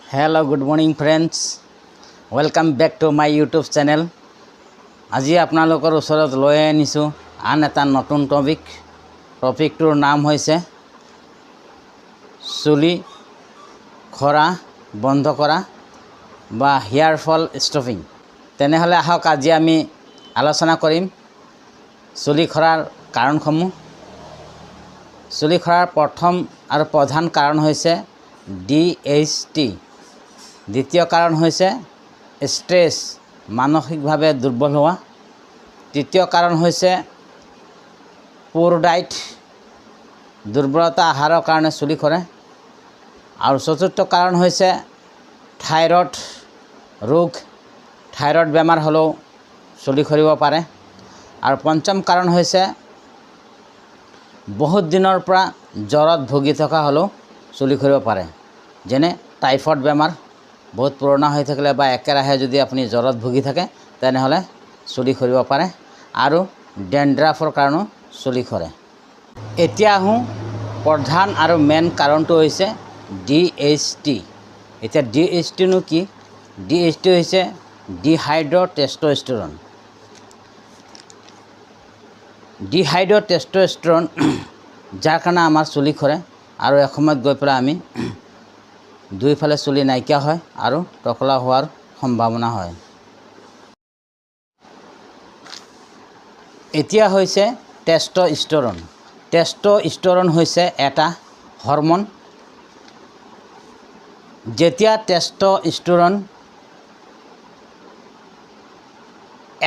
Hello, good morning friends. Welcome back to my YouTube channel. আজি আপোনালোকৰ ওচৰত লৈ আনিছোঁ আন এটা নতুন টপিকটোৰ নাম হৈছে চুলি খৰা বন্ধ কৰা বা হেয়াৰ ফল ষ্টপিং। তেনেহ'লে আহক আজি আমি আলোচনা কৰিম চুলি খৰাৰ কাৰণসমূহ। চুলি খৰাৰ প্ৰথম আৰু প্ৰধান কাৰণ হৈছে DHT। দ্বিতীয় কাৰণ হৈছে ষ্ট্ৰেছ, মানসিকভাৱে দুৰ্বল হোৱা। তৃতীয় কাৰণ হৈছে পুৰ ডায়েট, দুৰ্বলতা আহাৰৰ কাৰণে চুলি খৰে। আৰু চতুৰ্থ কাৰণ হৈছে থাইৰয়ড ৰোগ, থাইৰয়ড বেমাৰ হ'লেও চুলি খৰিব পাৰে। আৰু পঞ্চম কাৰণ হৈছে বহুত দিনৰ পৰা জ্বৰত ভুগি থকা হ'লেও চুলি খৰিব পাৰে, যেনে টাইফয়েড বেমাৰ বহুত পুৰণা হৈ থাকিলে বা একেৰাহে যদি আপুনি জ্বৰত ভুগি থাকে তেনেহ'লে চুলি খৰিব পাৰে। আৰু ডেণ্ড্ৰাফৰ কাৰণেও চুলি খৰে। এতিয়া আহোঁ প্ৰধান আৰু মেইন কাৰণটো হৈছে DHT। এতিয়া DHT নো কি? DHT হৈছে ডিহাইড্ৰটেষ্টষ্টেৰন। ডিহাইড্ৰটেষ্টষ্টেৰন যাৰ কাৰণে আমাৰ চুলি খৰে আৰু এসময়ত গৈ পেলাই আমি দুইফালে চুলি নাইকিয়া হয় আৰু টকলা হোৱাৰ সম্ভাৱনা হয়। এতিয়া হৈছে টেষ্টষ্টেৰন। টেষ্টষ্টেৰন হৈছে এটা হৰমন। যেতিয়া টেষ্টষ্টেৰন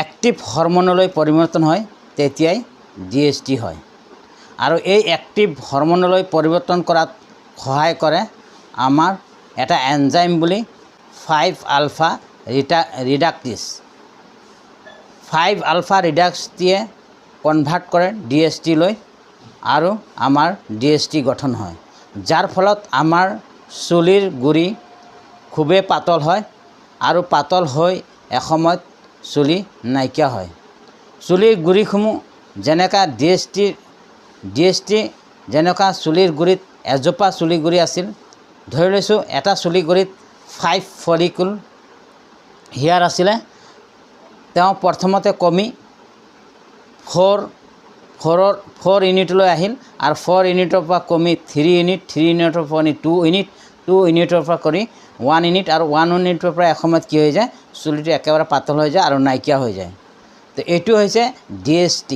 এক্টিভ হৰমনলৈ পৰিৱৰ্তন হয় তেতিয়াই DHT হয়। আৰু এই এক্টিভ হৰমনলৈ পৰিৱৰ্তন কৰাত সহায় কৰে আমাৰ এটা এনজাইম বুলি 5-আলফা ৰিডাক্টেজ। 5-আলফা ৰিডাক্সটিয়ে কনভাৰ্ট কৰে DHT লৈ আৰু আমাৰ DHT গঠন হয়, যাৰ ফলত আমাৰ চুলিৰ গুৰি খুবেই পাতল হয় আৰু পাতল হৈ এসময়ত চুলি নাইকিয়া হয়। চুলিৰ গুৰিসমূহ যেনেকা DHT যেনেকুৱা চুলিৰ গুৰিত এজোপা চুলি গুৰি আছিল, ধৰি লৈছোঁ এটা চুলি গুৰিত 5 ফলিকুল হেয়াৰ আছিলে, তেওঁ প্ৰথমতে কমি 4 ইউনিটলৈ আহিল আৰু 4 ইউনিটৰ পৰা কমি 3 ইউনিট, 3 ইউনিটৰ পৰা 2 ইউনিট, 2 ইউনিটৰ পৰা কৰি 1 ইউনিট আৰু 1 ইউনিটৰ পৰা এসময়ত কি হৈ যায়, চুলিটো একেবাৰে পাতল হৈ যায় আৰু নাইকিয়া হৈ যায়। তো এইটো হৈছে DHT।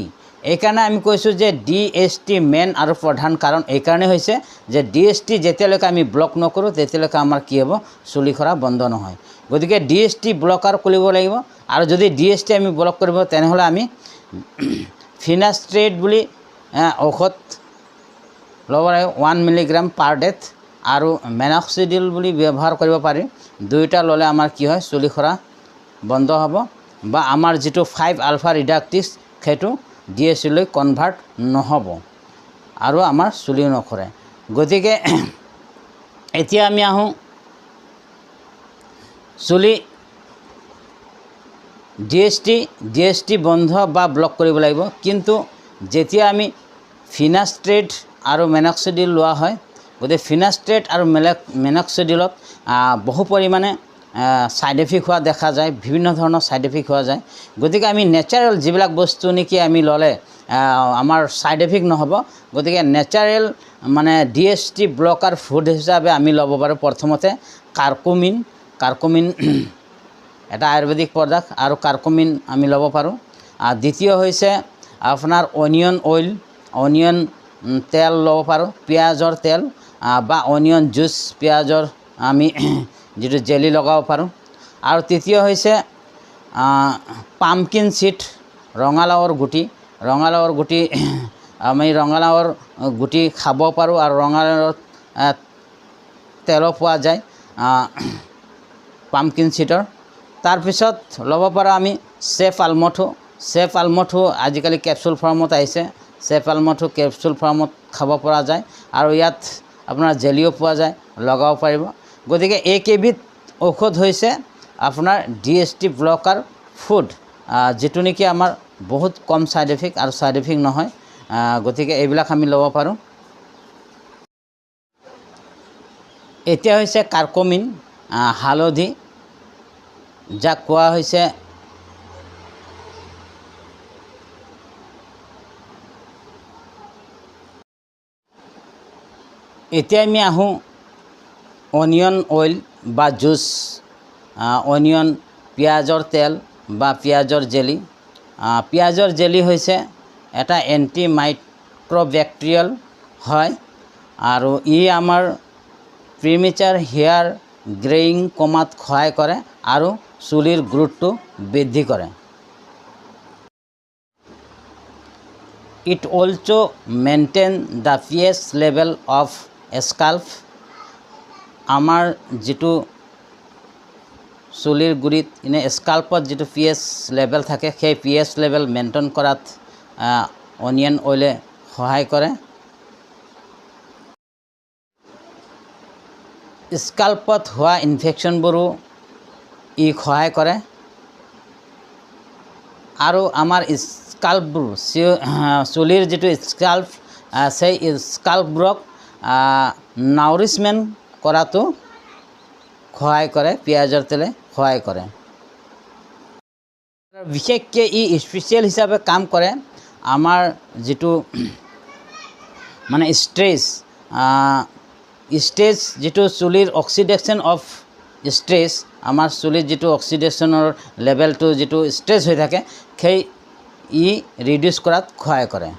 এইকাৰণে আমি কৈছোঁ যে DHT মেইন আৰু প্ৰধান কাৰণ এইকাৰণে হৈছে যে DHT যেতিয়ালৈকে আমি ব্লক নকৰোঁ তেতিয়ালৈকে আমাৰ কি হ'ব, চুলি খৰা বন্ধ নহয়। গতিকে DHT ব্লকাৰ কৰিব লাগিব। আৰু যদি DHT আমি ব্লক কৰিব তেনেহ'লে আমি ফিনাষ্ট্ৰেট বুলি ঔষধ ল'ব লাগিব 1 মিলিগ্ৰাম পাৰ ডে আৰু মেনক্সিডিল বুলি ব্যৱহাৰ কৰিব পাৰি। দুয়োটা ল'লে আমাৰ কি হয়, চুলি খৰা বন্ধ হ'ব বা আমাৰ যিটো 5-আলফা ৰিডাক্টেজ সেইটো DHT লৈ কনভাৰ্ট নহ'ব আৰু আমাৰ চুলিও নখৰে। গতিকে এতিয়া আমি আহোঁ চুলি DHT বন্ধ বা ব্লক কৰিব লাগিব। কিন্তু যেতিয়া আমি ফিনাষ্ট্ৰেট আৰু মেনক্সিডিল লোৱা হয়, গতিকে ফিনাষ্ট্ৰেট আৰু মেনক্সিডিলত বহু পৰিমাণে ছাইড এফেক্ট হোৱা দেখা যায়, বিভিন্ন ধৰণৰ ছাইড এফেক্ট হোৱা যায়। গতিকে আমি নেচাৰেল যিবিলাক বস্তু নেকি আমি ল'লে আমাৰ ছাইড এফেক্ট নহ'ব, গতিকে নেচাৰেল মানে DHT ব্লকাৰ ফুড হিচাপে আমি ল'ব পাৰোঁ। প্ৰথমতে কাৰ্কুমিন এটা আয়ুৰ্বেদিক প্ৰডাক্ট আৰু কাৰ্কুমিন আমি ল'ব পাৰোঁ। দ্বিতীয় হৈছে আপোনাৰ অনিয়ন তেল ল'ব পাৰোঁ, পিঁয়াজৰ তেল বা অনিয়ন জুচ, পিঁয়াজৰ আমি যিটো জেলি লগাব পাৰোঁ। আৰু তৃতীয় হৈছে পামকিন চিড, ৰঙালাওৰ গুটি আমি ৰঙালাওৰ গুটি খাব পাৰোঁ আৰু ৰঙালাওৰ তেলো পোৱা যায় পামকিন চিডৰ। তাৰপিছত ল'ব পাৰোঁ আমি চেফ আলমথু আজিকালি কেপচুল ফৰ্মত আহিছে। চেফ আলমথু কেপচুল ফৰ্মত খাব পৰা যায় আৰু ইয়াত আপোনাৰ জেলিও পোৱা যায়, লগাব পাৰিব। গতিকে এইকেইবিধ ঔষধ হৈছে আপোনাৰ DHT ব্লকাৰ ফুড, যিটো নেকি আমাৰ বহুত কম ছাইড এফেক্ট আৰু ছাইড এফেক্ট নহয়। গতিকে এইবিলাক আমি ল'ব পাৰোঁ। এতিয়া হৈছে কাৰ্কুমিন। হালধি, যাক কোৱা হৈছে এতিয়া আমি আহোঁ অনিয়ন অইল বা জুচ, অনিয়ন পিঁয়াজৰ তেল বা পিঁয়াজৰ জেলি। পিঁয়াজৰ জেলি হৈছে এটা এণ্টি মাইক্ৰ'বেক্টেৰিয়েল হয় আৰু ই আমাৰ প্ৰিমেচাৰ হেয়াৰ গ্ৰেইং কমাত সহায় কৰে আৰু চুলিৰ গ্ৰোথটো বৃদ্ধি কৰে। It also maintain the pH level of SCALP. আমাৰ যিটো চুলিৰ গুৰিত স্কাল্পত যিটো পিএইচ লেভেল থাকে সেই পিএইচ লেভেল মেইনটেইন কৰাত অনিয়ন অইলে সহায় কৰে। স্কাল্পত হোৱা ইনফেকশ্যনবোৰো ই সহায় কৰে আৰু আমাৰ স্কাল্পবোৰ চুলিৰ যিটো স্কাল্প সেই স্কাল্পবোৰক নাউৰিছমেণ্ট কৰাটো সহায় কৰে, পিঁয়াজৰ তেলে সহায় কৰে। বিশেষকৈ ই স্পেচিয়েল হিচাপে কাম কৰে আমাৰ যিটো মানে ষ্ট্ৰেছ যিটো চুলিৰ অক্সিডেশ্যন অফ ষ্ট্ৰেছ, আমাৰ চুলিত যিটো অক্সিডেশ্যনৰ লেভেলটো যিটো ষ্ট্ৰেছ হৈ থাকে সেই ই ৰিডিউচ কৰাত সহায় কৰে।